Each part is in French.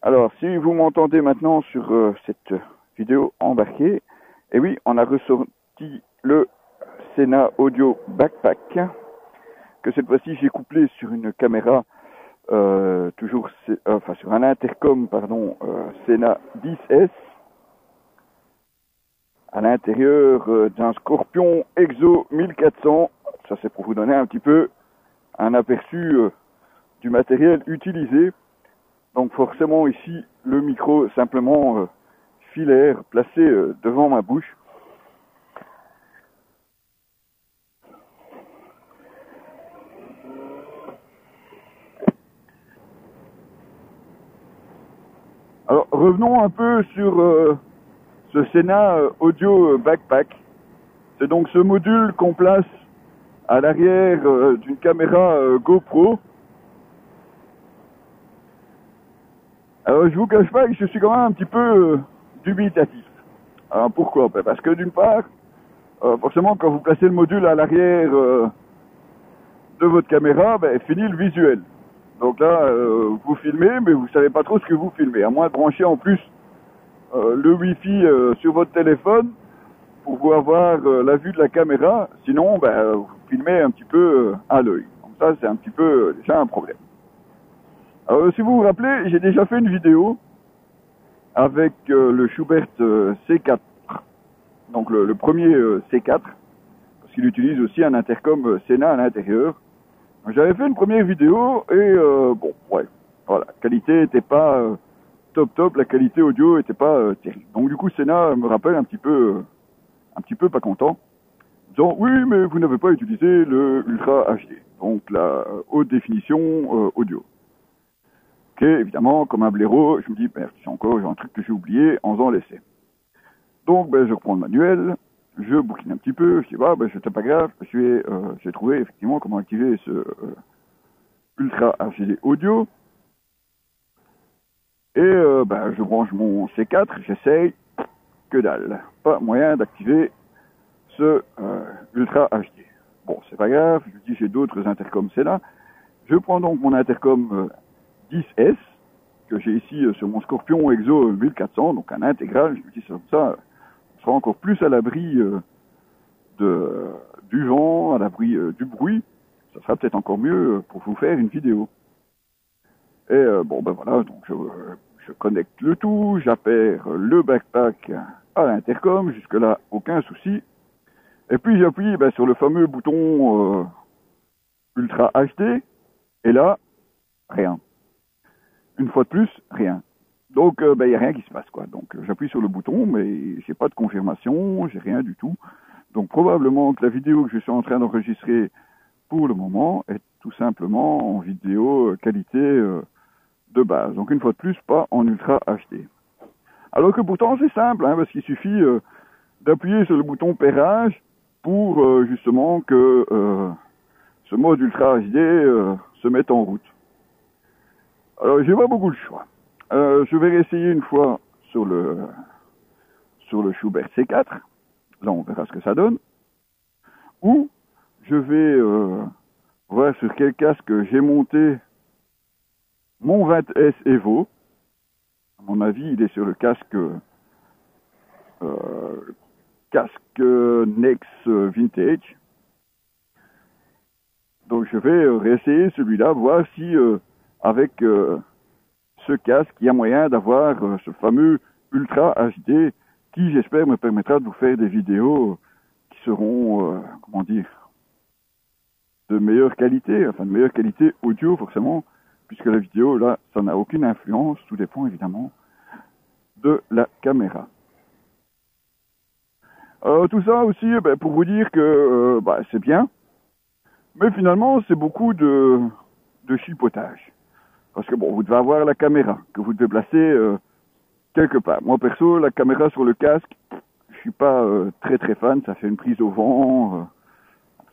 Alors, si vous m'entendez maintenant sur cette vidéo embarquée, eh oui, on a ressorti le Sena Audio Backpack, que cette fois-ci j'ai couplé sur une caméra, toujours, sur un intercom, pardon, Sena 10S, à l'intérieur d'un Scorpion Exo 1400. Ça, c'est pour vous donner un petit peu un aperçu du matériel utilisé. Donc forcément ici, le micro simplement filaire placé devant ma bouche. Alors revenons un peu sur ce Sena Audio Backpack. C'est donc ce module qu'on place à l'arrière d'une caméra GoPro. Alors je vous cache pas que je suis quand même un petit peu dubitatif. Alors pourquoi? Parce que d'une part, forcément quand vous placez le module à l'arrière de votre caméra, fini le visuel. Donc là, vous filmez, mais vous savez pas trop ce que vous filmez, à moins de brancher en plus le Wi-Fi sur votre téléphone pour pouvoir voir la vue de la caméra. Sinon, vous filmez un petit peu à l'œil. Donc ça, c'est un petit peu déjà un problème. Alors, si vous vous rappelez, j'ai déjà fait une vidéo avec le Schuberth C4, donc le premier C4, parce qu'il utilise aussi un intercom Sena à l'intérieur. J'avais fait une première vidéo et voilà, la qualité n'était pas top, la qualité audio n'était pas terrible. Donc du coup, Sena me rappelle un petit peu pas content, disant oui, mais vous n'avez pas utilisé le Ultra HD, donc la haute définition audio. Ok, évidemment, comme un blaireau, je me dis merde, j'ai un truc que j'ai oublié en faisant l'essai. Donc je reprends le manuel, je bouquine un petit peu, je dis c'était pas grave, j'ai trouvé effectivement comment activer ce Ultra HD audio. Et je branche mon C4, j'essaye, que dalle. Pas moyen d'activer ce Ultra HD. Bon, c'est pas grave, je dis j'ai d'autres intercoms Sena. Je prends donc mon intercom 10S, que j'ai ici sur mon Scorpion Exo 1400, donc un intégral. Je me dis ça, on sera encore plus à l'abri du vent, à l'abri du bruit. Ça sera peut-être encore mieux pour vous faire une vidéo. Et voilà, donc je connecte le tout, j'appaire le backpack à l'intercom, jusque-là aucun souci. Et puis j'appuie sur le fameux bouton Ultra HD, et là, rien. Une fois de plus, rien. Donc il n'y a rien qui se passe, quoi. Donc j'appuie sur le bouton, mais j'ai pas de confirmation, j'ai rien du tout. Donc probablement que la vidéo que je suis en train d'enregistrer pour le moment est tout simplement en vidéo qualité de base. Donc une fois de plus, pas en Ultra HD. Alors que pourtant c'est simple, parce qu'il suffit d'appuyer sur le bouton pairage pour justement que ce mode Ultra HD se mette en route. Alors j'ai pas beaucoup de choix. Je vais réessayer une fois sur le Schuberth C4. Là on verra ce que ça donne. Ou je vais voir sur quel casque j'ai monté mon 20S Evo. À mon avis, il est sur le casque Nex Vintage. Donc je vais réessayer celui-là, voir si avec ce casque, il y a moyen d'avoir ce fameux Ultra HD qui, j'espère, me permettra de vous faire des vidéos qui seront, de meilleure qualité, de meilleure qualité audio forcément, puisque la vidéo, là, ça n'a aucune influence, tout dépend évidemment de la caméra. Tout ça aussi, pour vous dire que c'est bien, mais finalement, c'est beaucoup de chipotage. Parce que vous devez avoir la caméra, que vous devez placer quelque part. Moi, perso, la caméra sur le casque, je suis pas très très fan, ça fait une prise au vent,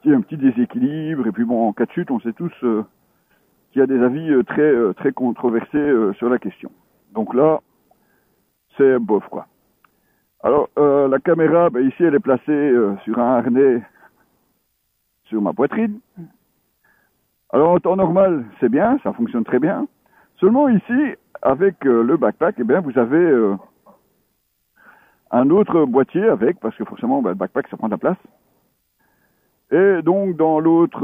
un petit déséquilibre, et puis en cas de chute, on sait tous qu'il y a des avis très controversés sur la question. Donc là, c'est bof, quoi. Alors, la caméra, ici, elle est placée sur un harnais sur ma poitrine. Alors, en temps normal, c'est bien, ça fonctionne très bien. Seulement ici, avec le backpack, eh bien, vous avez un autre boîtier avec, parce que forcément, le backpack, ça prend de la place. Et donc, dans l'autre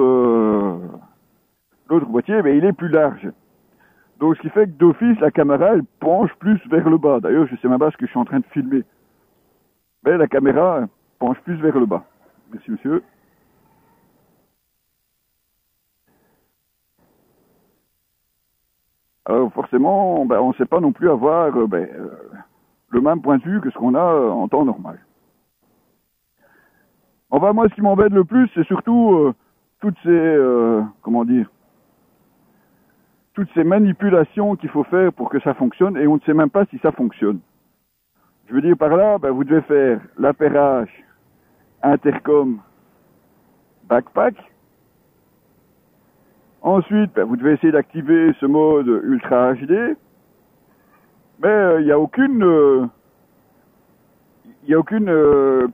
boîtier, il est plus large. Donc, ce qui fait que d'office, la caméra, elle penche plus vers le bas. D'ailleurs, je sais même pas ce que je suis en train de filmer. Mais la caméra penche plus vers le bas. Merci, monsieur. Alors, forcément, on ne sait pas non plus avoir le même point de vue que ce qu'on a en temps normal. Enfin, moi, ce qui m'embête le plus, c'est surtout toutes ces, toutes ces manipulations qu'il faut faire pour que ça fonctionne, et on ne sait même pas si ça fonctionne. Je veux dire par là, vous devez faire l'appairage intercom backpack. Ensuite, vous devez essayer d'activer ce mode Ultra HD. Mais il n'y a aucune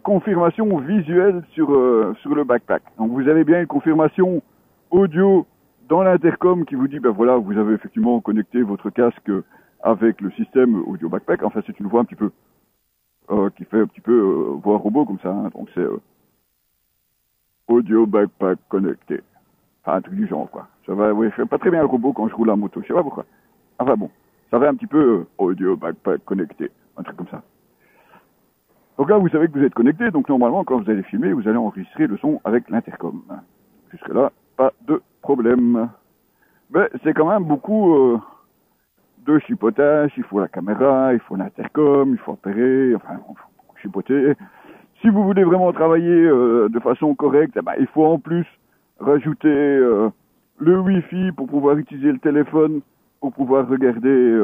confirmation visuelle sur le backpack. Donc vous avez bien une confirmation audio dans l'intercom qui vous dit, voilà, vous avez effectivement connecté votre casque avec le système audio backpack. Enfin, c'est une voix un petit peu qui fait un petit peu voix robot comme ça. Hein. Donc c'est audio backpack connecté. Enfin, un truc du genre, quoi. Ça va, je fais pas très bien le robot quand je roule en moto, je sais pas pourquoi. Enfin bon, ça va un petit peu audio backpack connecté, un truc comme ça. Donc là, vous savez que vous êtes connecté, donc normalement, quand vous allez filmer, vous allez enregistrer le son avec l'intercom. Jusque-là, pas de problème. Mais c'est quand même beaucoup de chipotage. Il faut la caméra, il faut l'intercom, il faut opérer, enfin, il faut beaucoup chipoter. Si vous voulez vraiment travailler de façon correcte, il faut en plus rajouter le Wi-Fi pour pouvoir utiliser le téléphone, pour pouvoir regarder,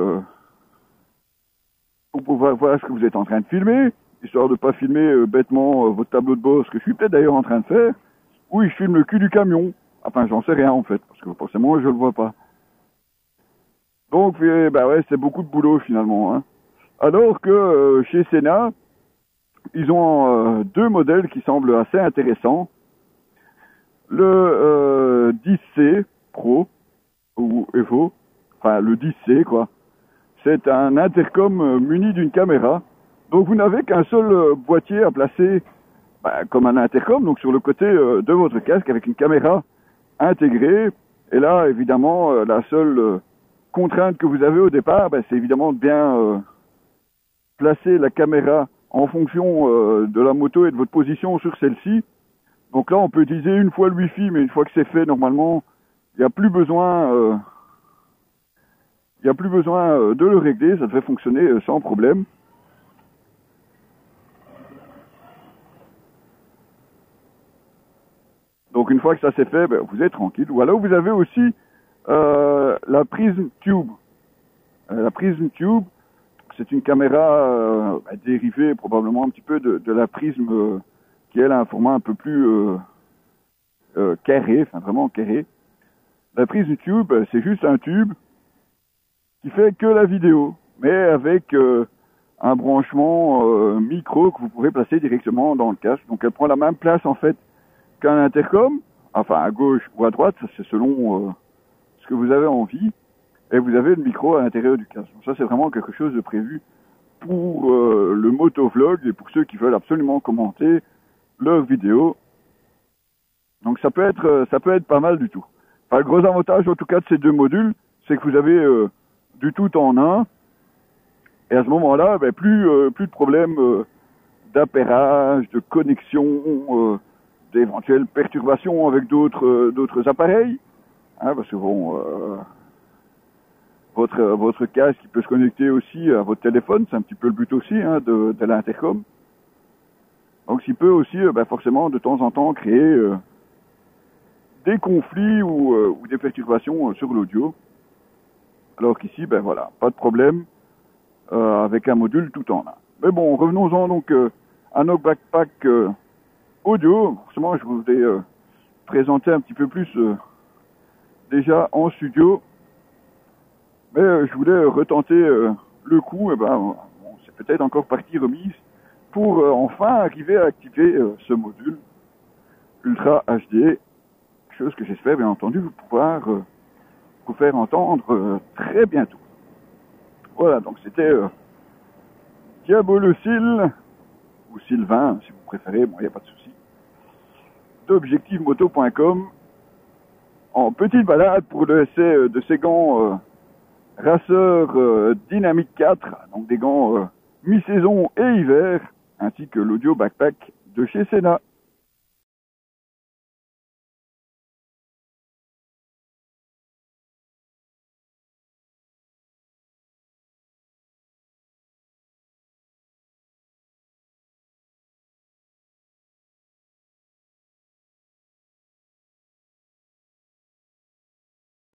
pour pouvoir voir ce que vous êtes en train de filmer, histoire de ne pas filmer bêtement votre tableau de bord, ce que je suis peut-être d'ailleurs en train de faire. Oui, je filme le cul du camion. Enfin, j'en sais rien en fait, parce que forcément, je le vois pas. Donc, c'est beaucoup de boulot finalement. Hein. Alors que chez Sena, ils ont deux modèles qui semblent assez intéressants. Le 10C Pro, ou Evo, enfin le 10C quoi. C'est un intercom muni d'une caméra. Donc vous n'avez qu'un seul boîtier à placer comme un intercom, donc sur le côté de votre casque avec une caméra intégrée. Et là, évidemment, la seule contrainte que vous avez au départ, c'est évidemment de bien placer la caméra en fonction de la moto et de votre position sur celle-ci. Donc là, on peut utiliser une fois le Wi-Fi, mais une fois que c'est fait, normalement, il n'y a plus besoin de le régler, ça devrait fonctionner sans problème. Donc une fois que ça c'est fait, vous êtes tranquille. Ou alors vous avez aussi la Prism Tube. La Prism Tube, c'est une caméra dérivée probablement un petit peu de la Prism qui elle a un format un peu plus carré, enfin vraiment carré. La Prism Tube, c'est juste un tube qui fait que la vidéo, mais avec un branchement micro que vous pouvez placer directement dans le casque. Donc elle prend la même place en fait qu'un intercom, enfin à gauche ou à droite, ça c'est selon ce que vous avez envie, et vous avez le micro à l'intérieur du casque. Donc ça c'est vraiment quelque chose de prévu pour le motovlog et pour ceux qui veulent absolument commenter leur vidéo. Donc ça peut être pas mal du tout. Enfin, le gros avantage en tout cas de ces deux modules, c'est que vous avez du tout en un, et à ce moment-là, plus de problèmes d'appairage, de connexion, d'éventuelles perturbations avec d'autres appareils, hein, parce que votre casque peut se connecter aussi à votre téléphone, c'est un petit peu le but aussi hein, de l'intercom. Donc il peut aussi forcément de temps en temps créer des conflits ou des perturbations sur l'audio. Alors qu'ici, voilà, pas de problème avec un module tout en un. Mais bon, revenons-en donc à nos backpacks audio. Forcément, je voulais présenter un petit peu plus déjà en studio. Mais je voulais retenter le coup. C'est peut-être encore partie remise pour enfin arriver à activer ce module Ultra HD. Chose que j'espère bien entendu pouvoir vous faire entendre très bientôt. Voilà, donc c'était Diabolocil, ou Sylvain, si vous préférez, bon, il n'y a pas de souci, d'objectivemoto.com, en petite balade pour l'essai de ces gants Racer Dynamic 4, donc des gants mi-saison et hiver, ainsi que l'audio backpack de chez Sena.